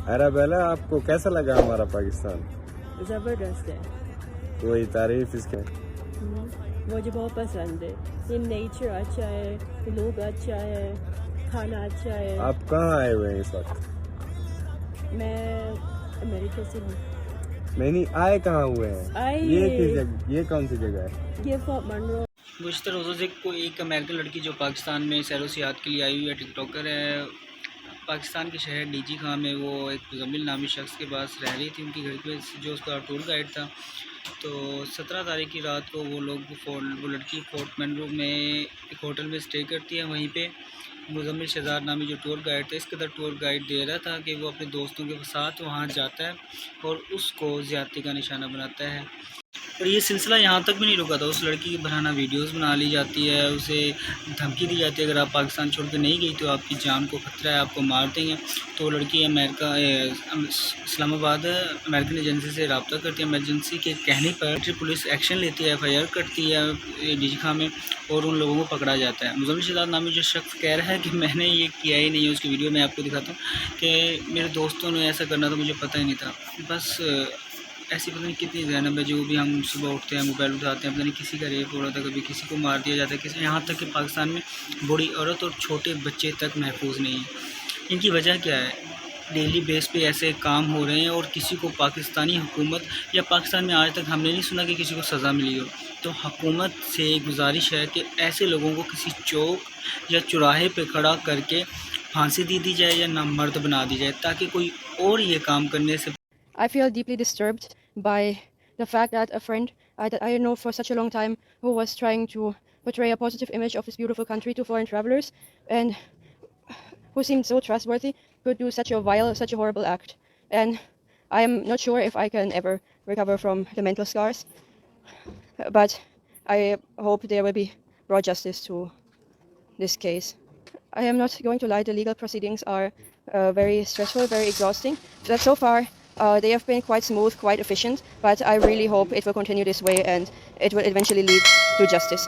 अराबेला, आपको कैसा लगा हमारा पाकिस्तान? ज़बरदस्त है। कोई तारीफ इसके? मुझे बहुत पसंद है। ये नेचर अच्छा है, लोग अच्छा है, खाना अच्छा है। आप कहाँ आए हुए हैं इस वक्त? मैं अमेरिका से हूँ। नहीं, आए कहाँ हुए हैं? आए ये किस जगह, ये कौन सी जगह है? ये फोर्ट मनरो। गुज़श्ता रोज़ों से कोई एक अमेरिकन लड़की जो पाकिस्तान में सैर सियाहत के लिए आई हुई है, टिकटॉकर है, पाकिस्तान के शहर डीजी खां में वो एक मुज़म्मिल नामी शख्स के पास रह रही थी। उनकी घर पे जो उसका टूर गाइड था, तो 17 तारीख की रात को वो लड़की फोर्ट मनरो में एक होटल में स्टे करती है। वहीं पे मुज़म्मिल शहज़ाद नामी जो टूर गाइड था, इस कदर टूर गाइड दे रहा था कि वो अपने दोस्तों के साथ वहाँ जाता है और उसको ज़्यादती का निशाना बनाता है। और ये सिलसिला यहाँ तक भी नहीं रुका था। उस लड़की की बहाना वीडियोस बना ली जाती है, उसे धमकी दी जाती है अगर आप पाकिस्तान छोड़ के नहीं गई तो आपकी जान को खतरा है, आपको मार देंगे। तो लड़की इस्लामाबाद अमेरिकन एजेंसी से रब्ता करती है। एमरजेंसी के कहने पर पुलिस एक्शन लेती है, FIR करती है डीजी खां में और उन लोगों को पकड़ा जाता है। मुज़म्मिल शहज़ाद नामी जो शख्स कह रहा है कि मैंने ये किया ही नहीं है। उसकी वीडियो मैं आपको दिखाता हूँ कि मेरे दोस्तों ने ऐसा करना था, मुझे पता ही नहीं था। बस ऐसी पता नहीं कितनी ज़हनब है जो भी हम सुबह उठते हैं, मोबाइल उठाते हैं, पता नहीं किसी का रेप हो रहा था, कभी किसी को मार दिया जाता है, किसी यहाँ तक कि पाकिस्तान में बूढ़ी औरत और छोटे बच्चे तक महफूज नहीं हैं। इनकी वजह क्या है? डेली बेस पे ऐसे काम हो रहे हैं और किसी को पाकिस्तानी हुकूमत या पाकिस्तान में आज तक हमने नहीं सुना कि किसी को सज़ा मिली हो। तो हुकूमत से गुजारिश है कि ऐसे लोगों को किसी चौक या चौराहे पे खड़ा करके फांसी दी जाए या नामर्द बना दी जाए, ताकि कोई और ये काम करने से I feel deeply disturbed by the fact that a friend that I know for such a long time, who was trying to portray a positive image of this beautiful country to foreign travelers and who seemed so trustworthy, could do such a vile, such a horrible act. And I am not sure if I can ever recover from the mental scars, but I hope there will be brought justice to this case. I am not going to lie, the legal proceedings are very stressful, very exhausting. So far, they have been quite smooth, quite efficient, but I really hope it will continue this way and it will eventually lead to justice.